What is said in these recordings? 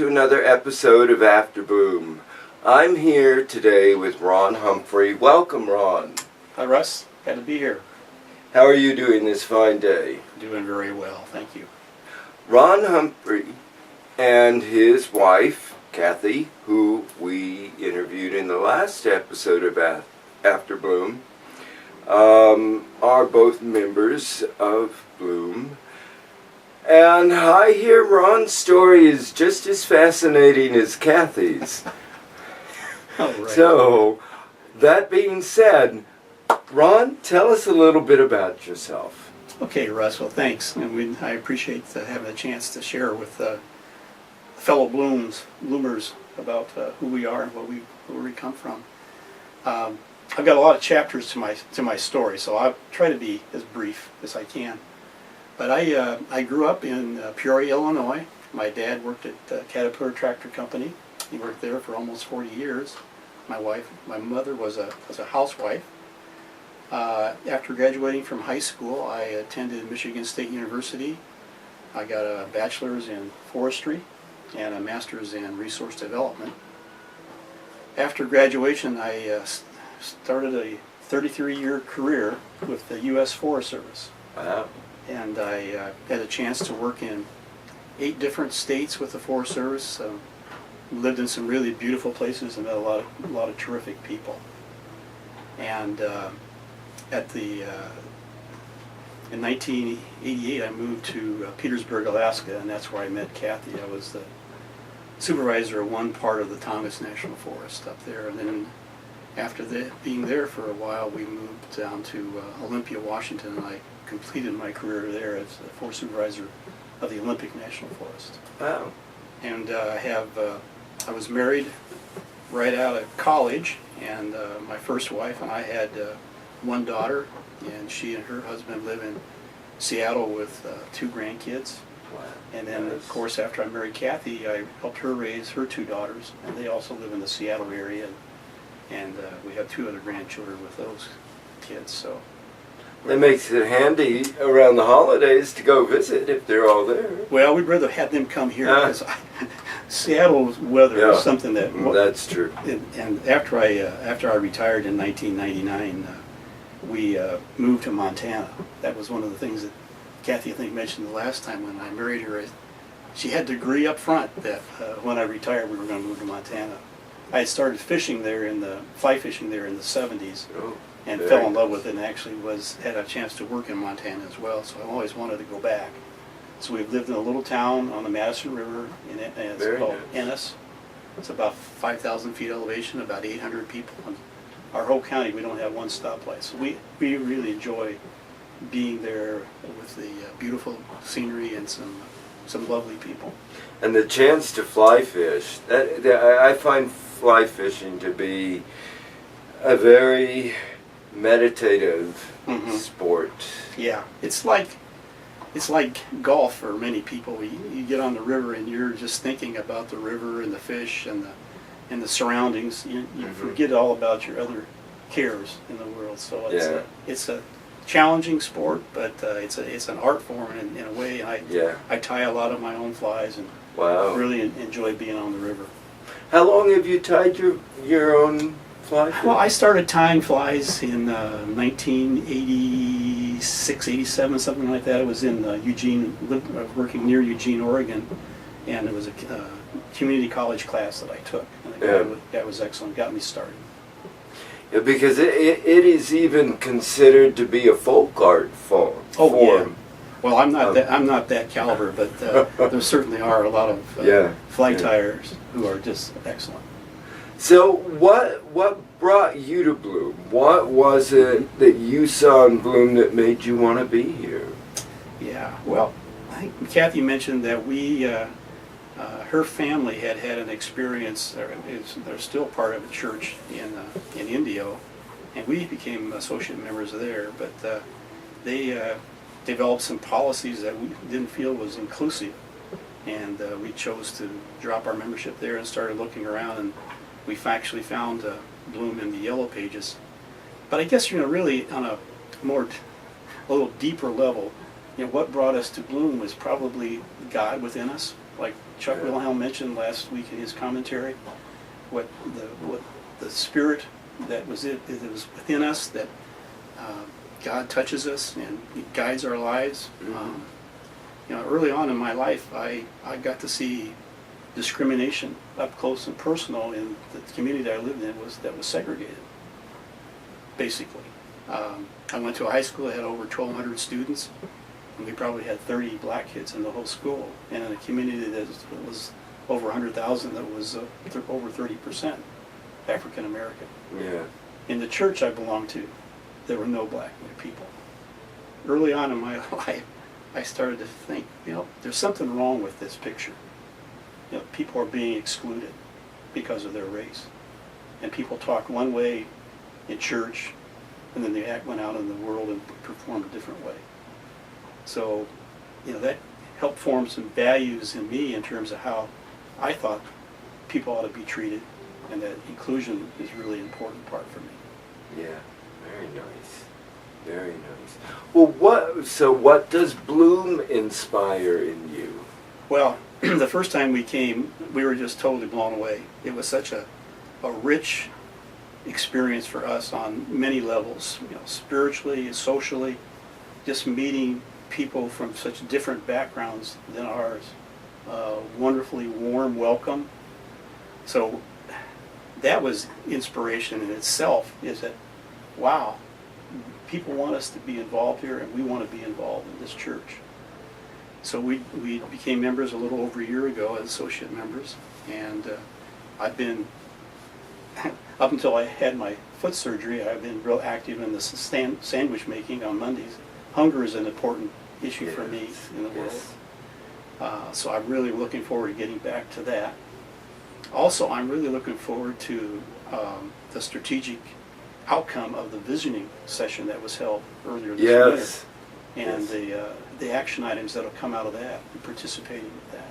to another episode of After Bloom. I'm here today with Ron Humphrey. Welcome, Ron. Hi, Russ. Glad to be here. How are you doing this fine day? Doing very well, thank you. Ron Humphrey and his wife, Kathy, who we interviewed in the last episode of After Bloom, are both members of Bloom. And I hear Ron's story is just as fascinating as Kathy's. Oh, right. So, that being said, Ron, tell us a little bit about yourself. Okay, Russ. Well, thanks. And I appreciate having a chance to share with fellow Bloomers about who we are and where we come from. I've got a lot of chapters to my story, so I'll try to be as brief as I can. But I grew up in Peoria, Illinois. My dad worked at Caterpillar Tractor Company. He worked there for almost 40 years. My mother was a housewife. After graduating from high school, I attended Michigan State University. I got a bachelor's in forestry and a master's in resource development. After graduation, I started a 33-year career with the U.S. Forest Service. Wow. And I had a chance to work in 8 different states with the Forest Service. Lived in some really beautiful places and met a lot of terrific people. And in 1988, I moved to Petersburg, Alaska, and that's where I met Kathy. I was the supervisor of one part of the Tongass National Forest up there, and then after being there for a while, we moved down to Olympia, Washington, and I completed my career there as a forest supervisor of the Olympic National Forest. Wow. And I was married right out of college, and my first wife and I had one daughter, and she and her husband live in Seattle with 2 grandkids. Wow. And then, of course, after I married Kathy, I helped her raise her 2 daughters, and they also live in the Seattle area, and we have 2 other grandchildren with those kids. So It makes it handy around the holidays to go visit if they're all there. well, we'd rather have them come here because Seattle's weather is something that. That's true. And after I retired in 1999, we moved to Montana. That was one of the things that Kathy, I think, mentioned the last time when I married her. She had to agree up front that when I retired, we were going to move to Montana. I had started fishing there fly fishing there in the 70s. Oh. And fell in love with it, and actually had a chance to work in Montana as well, so I always wanted to go back. So we've lived in a little town on the Madison River, and it's called Ennis. It's about 5,000 feet elevation, about 800 people. And our whole county, we don't have one stoplight, so we really enjoy being there with the beautiful scenery and some lovely people. And the chance to fly fish, I find fly fishing to be a very meditative sport. Yeah, it's like golf for many people. You get on the river and you're just thinking about the river and the fish and the surroundings. You forget all about your other cares in the world. So it's a challenging sport, but it's an art form in a way. I tie a lot of my own flies and really enjoy being on the river. How long have you tied your own fly? Well, I started tying flies in 1986, 87, something like that. I was in working near Eugene, Oregon, and it was a community college class that I took. And that was excellent, got me started. Yeah, because it is even considered to be a folk art form. Yeah. Well, I'm not that caliber, but there certainly are a lot of fly tiers who are just excellent. So what brought you to Bloom? What was it that you saw in Bloom that made you want to be here? Yeah, well, I think Kathy mentioned that her family had an experience. They're still part of a church in Indio, and we became associate members there. But they developed some policies that we didn't feel was inclusive, and we chose to drop our membership there and started looking around, and we actually found Bloom in the Yellow Pages. But I guess really on a little deeper level, what brought us to Bloom was probably God within us. like Chuck Yeah. Wilhelm mentioned last week in his commentary, what the spirit that was within us, that God touches us and He guides our lives. Mhm. Early on in my life, I got to see discrimination up close and personal in the community I lived in that was segregated, basically. I went to a high school that had over 1,200 students, and we probably had 30 black kids in the whole school. And in a community that was over 100,000, that was over 30% African American. Yeah. In the church I belonged to, there were no black people. Early on in my life, I started to think, there's something wrong with this picture. People are being excluded because of their race. And people talk one way in church, and then they went out in the world and performed a different way. So, that helped form some values in me in terms of how I thought people ought to be treated, and that inclusion is really an important part for me. Yeah, very nice. Very nice. Well, what does Bloom inspire in you? Well, the first time we came, we were just totally blown away. It was such a rich experience for us on many levels, spiritually, socially, just meeting people from such different backgrounds than ours. Wonderfully warm welcome. So that was inspiration in itself, is that, wow, people want us to be involved here, and we want to be involved in this church. So we became members a little over a year ago as associate members, and I've been, up until I had my foot surgery, I've been real active in the sandwich making on Mondays. Hunger is an important issue for me in the world. So I'm really looking forward to getting back to that. Also, I'm really looking forward to the strategic outcome of the visioning session that was held earlier this Yes. winter, and the action items that will come out of that, and participating with that.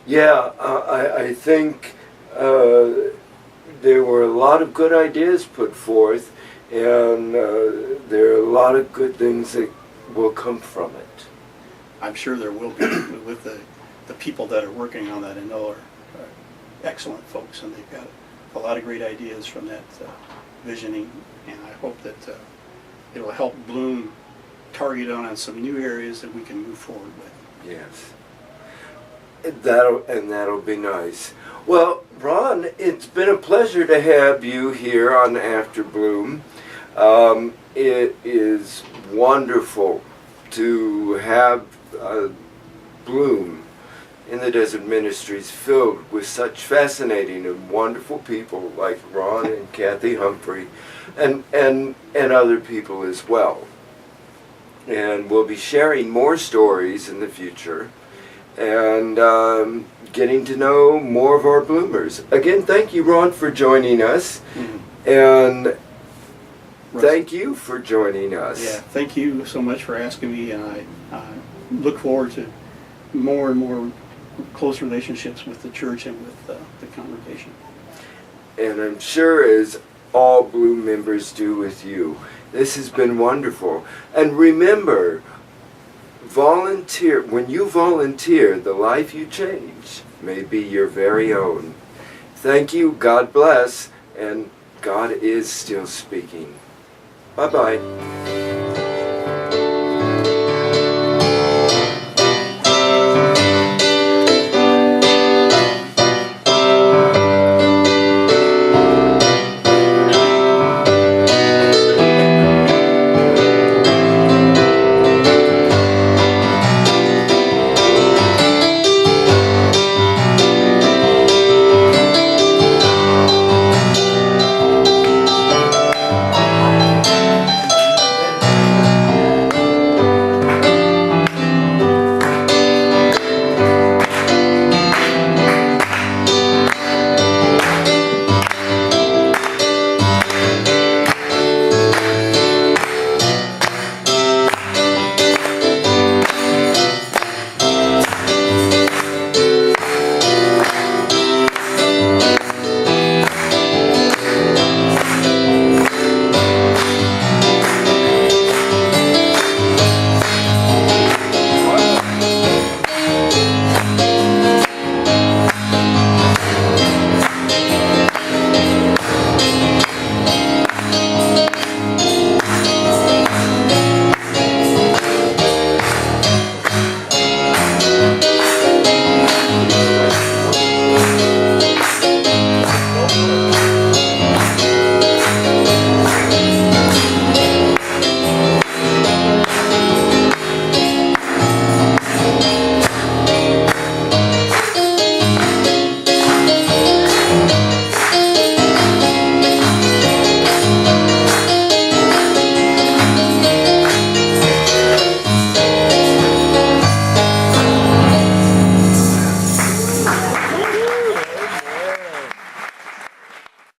Yeah, I think there were a lot of good ideas put forth, and there are a lot of good things that will come from it. I'm sure there will be with the people that are working on that. I know are excellent folks, and they've got a lot of great ideas from that visioning, and I hope that it will help Bloom target on some new areas that we can move forward with. Yes. That'll be nice. Well, Ron, it's been a pleasure to have you here on After Bloom. It is wonderful to have Bloom in the Desert Ministries filled with such fascinating and wonderful people like Ron and Kathy Humphrey and other people as well. And we'll be sharing more stories in the future and getting to know more of our bloomers. Again, thank you, Ron, for joining us. Mm-hmm. And thank you for joining us. Yeah, thank you so much for asking me, and I look forward to more and more close relationships with the church and with the congregation. And I'm sure as all Bloom members do with you. This has been wonderful. And remember, volunteer. When you volunteer, the life you change may be your very own. Thank you, God bless, and God is still speaking. Bye-bye.